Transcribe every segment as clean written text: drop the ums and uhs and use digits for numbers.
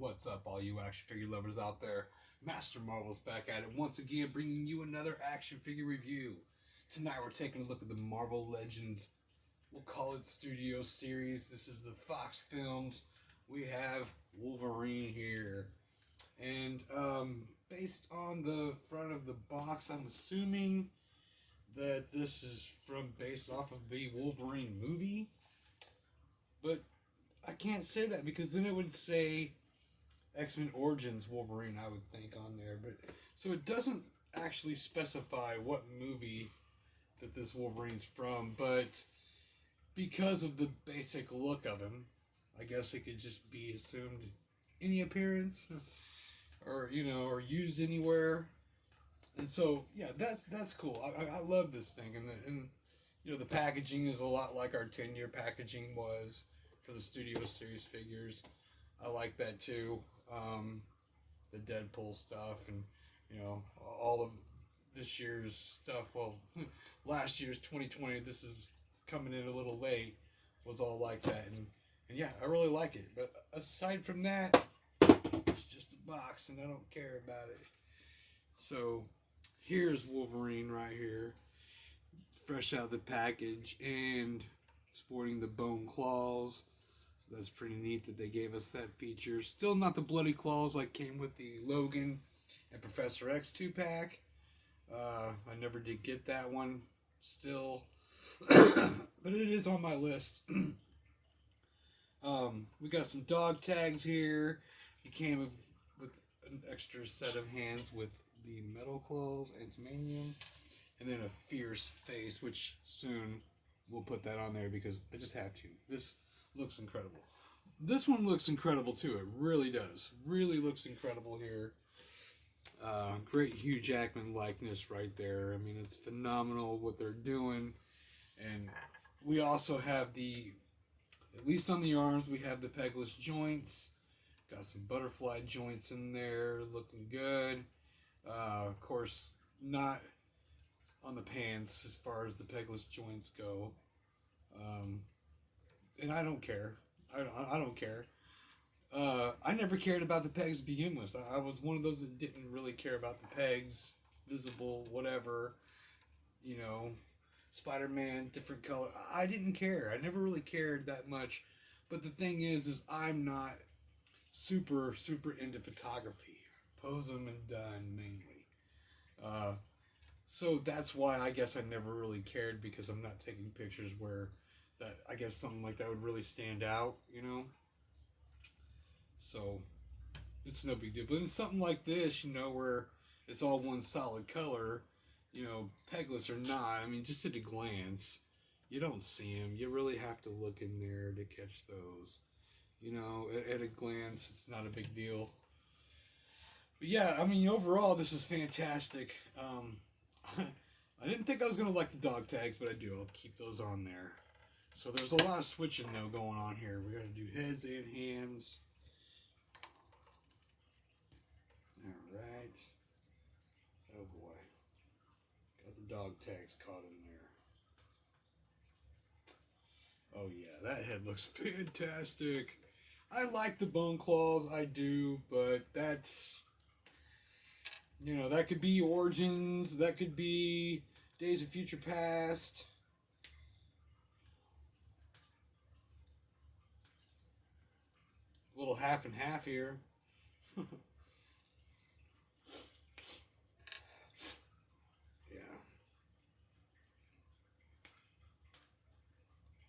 What's up, all you action figure lovers out there? Master Marvel's back at it once again, bringing you another action figure review. Tonight we're taking a look at the Marvel Legends, we'll call it Studio Series. This is the Fox Films. We have Wolverine here. And based on the front of the box, I'm assuming that this is based off of the Wolverine movie. But I can't say that because then it would say X-Men Origins Wolverine, I would think, on there. But so it doesn't actually specify what movie that this Wolverine's from, but because of the basic look of him, I guess it could just be assumed any appearance or or used anywhere. And so yeah, that's cool. I love this thing, and the packaging is a lot like our 10-year packaging was for the Studio Series figures. I like that too. The Deadpool stuff, and all of this year's stuff. Well, last year's 2020. This is coming in a little late. Was all like that, and yeah, I really like it. But aside from that, it's just a box, and I don't care about it. So here's Wolverine right here, fresh out of the package and sporting the bone claws. So that's pretty neat that they gave us that feature. Still not the bloody claws like came with the Logan and Professor X 2-pack. I never did get that one still. But it is on my list. We got some dog tags here. He came with an extra set of hands with the metal claws, Antimanium, and then a fierce face, which soon we'll put that on there because I just have to. This looks incredible. This one looks incredible too. It really does. Really looks incredible here. Great Hugh Jackman likeness right there. I mean, it's phenomenal what they're doing. And we also have at least on the arms, we have the pegless joints. Got some butterfly joints in there, looking good. Of course, not on the pants as far as the pegless joints go. And I don't care. I don't care. I never cared about the pegs to begin with. I was one of those that didn't really care about the pegs, visible, whatever. Spider-Man, different color. I didn't care. I never really cared that much. But the thing is I'm not super into photography. Pose them and done, mainly. So that's why I guess I never really cared, because I'm not taking pictures where that I guess something like that would really stand out, So it's no big deal. But in something like this, where it's all one solid color, pegless or not, I mean, just at a glance, you don't see them. You really have to look in there to catch those. At a glance, it's not a big deal. But yeah, I mean, overall, this is fantastic. I didn't think I was going to like the dog tags, but I do. I'll keep those on there. So there's a lot of switching, though, going on here. We got to do heads and hands. All right. Oh, boy. Got the dog tags caught in there. Oh, yeah, that head looks fantastic. I like the bone claws, I do, but that's, that could be Origins, that could be Days of Future Past. A little half and half here.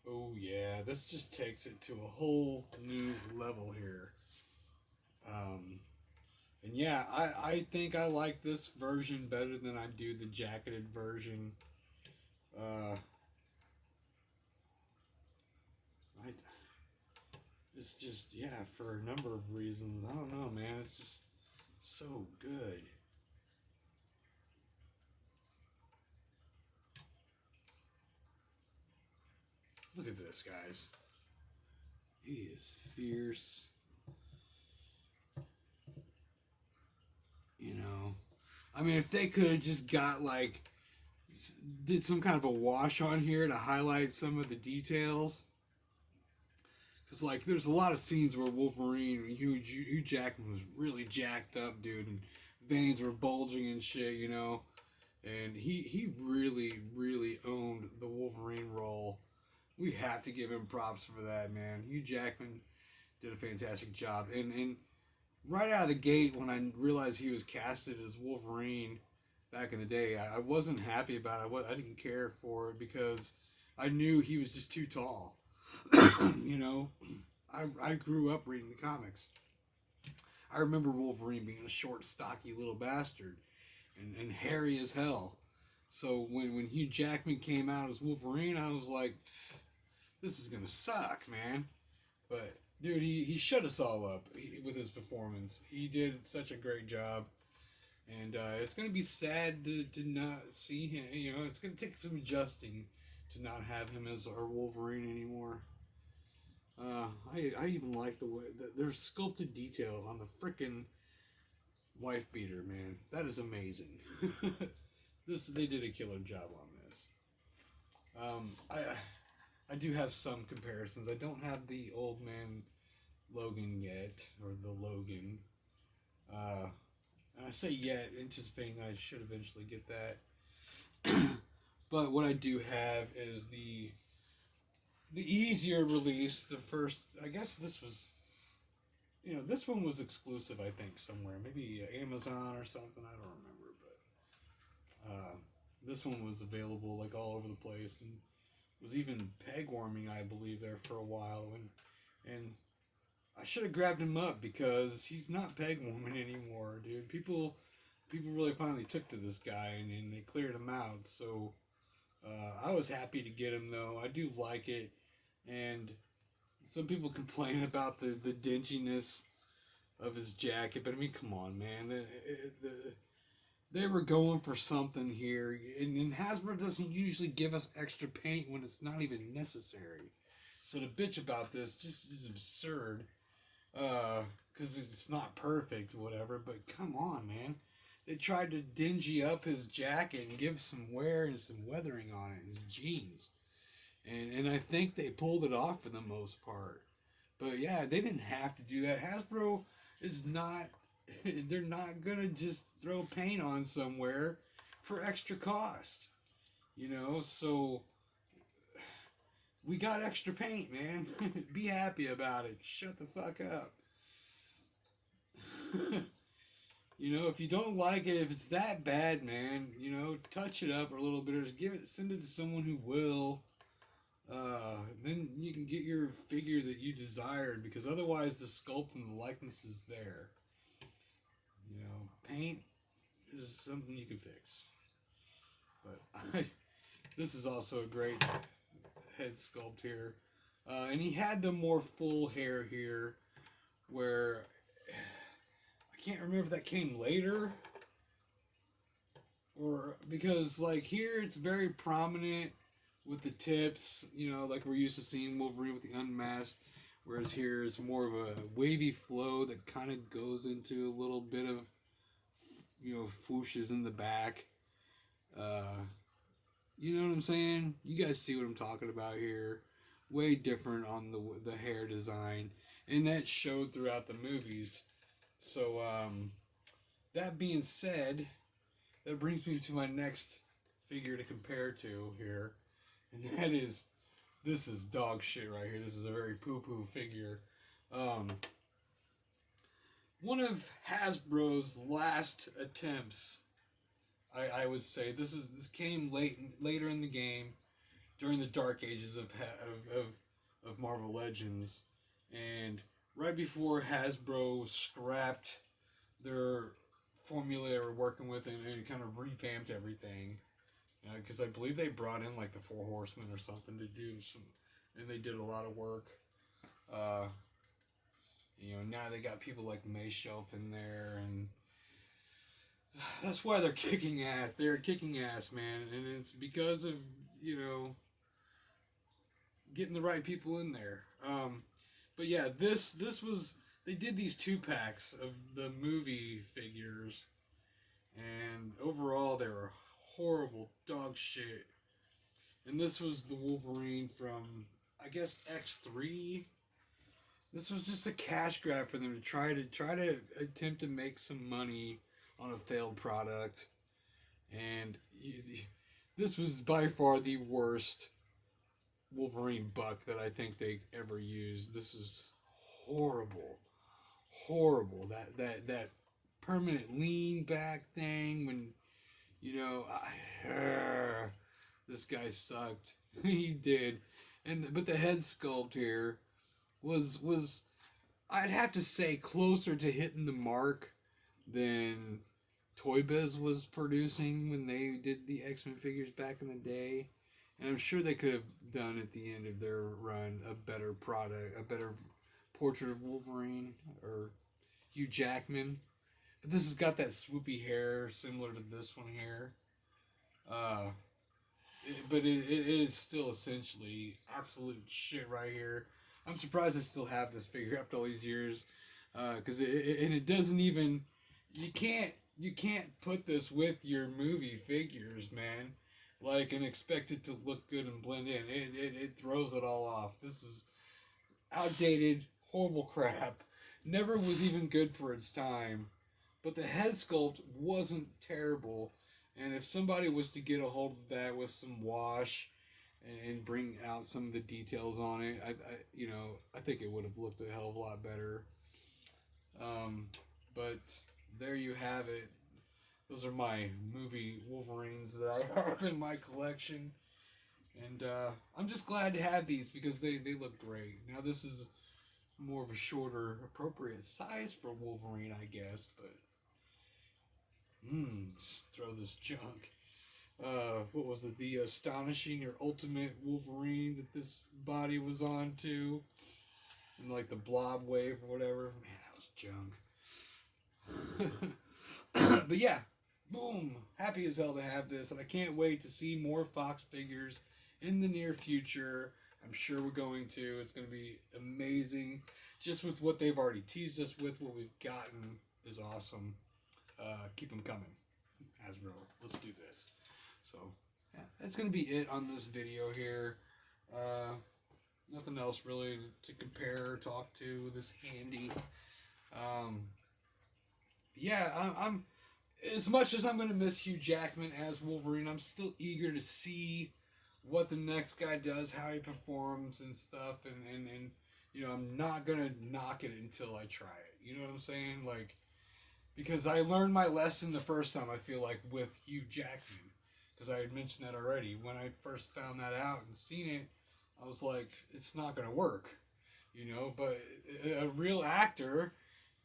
Oh yeah, this just takes it to a whole new level here. And yeah, I think I like this version better than I do the jacketed version. It's just, yeah, for a number of reasons. I don't know, man. It's just so good. Look at this, guys. He is fierce. I mean, if they could have just got, did some kind of a wash on here to highlight some of the details. Cause like there's a lot of scenes where Wolverine, Hugh Jackman was really jacked up, dude, and veins were bulging and shit, you know. And he really owned the Wolverine role. We have to give him props for that, man. Hugh Jackman did a fantastic job. And right out of the gate, when I realized he was casted as Wolverine back in the day, I wasn't happy about it. I didn't care for it because I knew he was just too tall. You know, I grew up reading the comics. I remember Wolverine being a short, stocky little bastard and hairy as hell. So when Hugh Jackman came out as Wolverine, I was like, this is going to suck, man. But, dude, he shut us all up with his performance. He did such a great job. And it's going to be sad to not see him. You know, it's going to take some adjusting to not have him as our Wolverine anymore. I even like the way that there's sculpted detail on the frickin' wife beater, man. That is amazing. They did a killer job on this. I do have some comparisons. I don't have the old man Logan yet, or the Logan. And I say yet, anticipating that I should eventually get that. But what I do have is the easier release. The first, I guess this was, you know, this one was exclusive, I think, somewhere. Maybe Amazon or something, I don't remember. But this one was available, like, all over the place. And was even peg warming, I believe, there for a while. And I should have grabbed him up because he's not peg warming anymore, dude. People really finally took to this guy and they cleared him out. So I was happy to get him, though. I do like it. And some people complain about the dinginess of his jacket, but I mean, come on, man. They were going for something here, and Hasbro doesn't usually give us extra paint when it's not even necessary. So to bitch about this just is absurd, because it's not perfect, whatever. But come on, man. They tried to dingy up his jacket and give some wear and some weathering on it, his jeans. And I think they pulled it off for the most part. But yeah, they didn't have to do that. Hasbro is not, they're not going to just throw paint on somewhere for extra cost. You know, so we got extra paint, man. Be happy about it. Shut the fuck up. You know, if you don't like it, if it's that bad, man, you know, touch it up a little bit or just send it to someone who will. Then you can get your figure that you desired, because otherwise the sculpt and the likeness is there. You know, paint is something you can fix. But this is also a great head sculpt here. And he had the more full hair here, where I can't remember if that came later, or because like here it's very prominent with the tips, you know, like we're used to seeing Wolverine with the unmasked, whereas here it's more of a wavy flow that kind of goes into a little bit of, you know, swooshes in the back. You know what I'm saying? You guys see what I'm talking about here. Way different on the hair design, and that showed throughout the movies. So, that being said, that brings me to my next figure to compare to here. And that is, this is dog shit right here. This is a very poo-poo figure. One of Hasbro's last attempts, I would say. This came later in the game, during the dark ages of Marvel Legends, and right before Hasbro scrapped their formula they were working with and kind of revamped everything. Because I believe they brought in like the Four Horsemen or something to do some, and they did a lot of work. You know, now they got people like Mayshelf in there, and that's why they're kicking ass. They're kicking ass, man, and it's because of, you know, getting the right people in there. But yeah, this was, they did these 2-packs of the movie figures, and overall they were horrible dog shit. And this was the Wolverine from, I guess, X3. This was just a cash grab for them to try to attempt to make some money on a failed product, and this was by far the worst Wolverine buck that I think they ever used. This was horrible, horrible. That permanent lean back thing when this guy sucked. He did, but the head sculpt here was I'd have to say closer to hitting the mark than Toy Biz was producing when they did the X-Men figures back in the day. And I'm sure they could have done at the end of their run a better product, a better portrait of Wolverine or Hugh Jackman. But this has got that swoopy hair similar to this one here. But it is still essentially absolute shit right here. I'm surprised I still have this figure after all these years. Because it doesn't even... You can't put this with your movie figures, man. And expect it to look good and blend in. It throws it all off. This is outdated, horrible crap. Never was even good for its time. But the head sculpt wasn't terrible. And if somebody was to get a hold of that with some wash and bring out some of the details on it, I think it would have looked a hell of a lot better. But there you have it. Those are my movie Wolverines that I have in my collection. And I'm just glad to have these because they look great. Now this is more of a shorter, appropriate size for Wolverine, I guess. But, just throw this junk. What was it? The Astonishing or Ultimate Wolverine that this body was on too. And the blob wave or whatever. Man, that was junk. But yeah. Boom! Happy as hell to have this, and I can't wait to see more Fox figures in the near future. I'm sure we're going to. It's going to be amazing. Just with what they've already teased us with, what we've gotten is awesome. Keep them coming. Hasbro, let's do this. So, yeah, that's going to be it on this video here. Nothing else really to compare or talk to this handy. I'm as much as I'm going to miss Hugh Jackman as Wolverine, I'm still eager to see what the next guy does, how he performs and stuff, and I'm not going to knock it until I try it. You know what I'm saying? Because I learned my lesson the first time, I feel like, with Hugh Jackman. Because I had mentioned that already. When I first found that out and seen it, I was like, it's not going to work. But a real actor...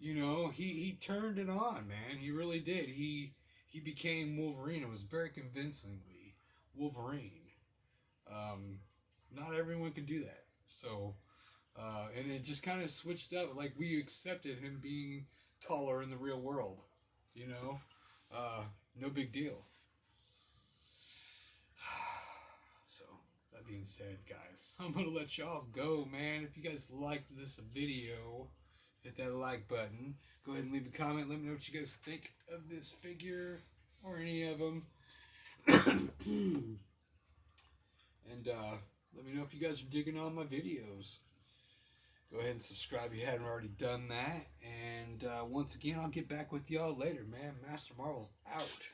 he turned it on, man. He really did. He became Wolverine. It was very convincingly Wolverine. Not everyone can do that. So, and it just kind of switched up. We accepted him being taller in the real world. No big deal. So, that being said, guys, I'm going to let y'all go, man. If you guys liked this video... hit that like button. Go ahead and leave a comment. Let me know what you guys think of this figure or any of them. And let me know if you guys are digging on my videos. Go ahead and subscribe if you hadn't already done that. And once again, I'll get back with y'all later, man. MasterMarvel's out.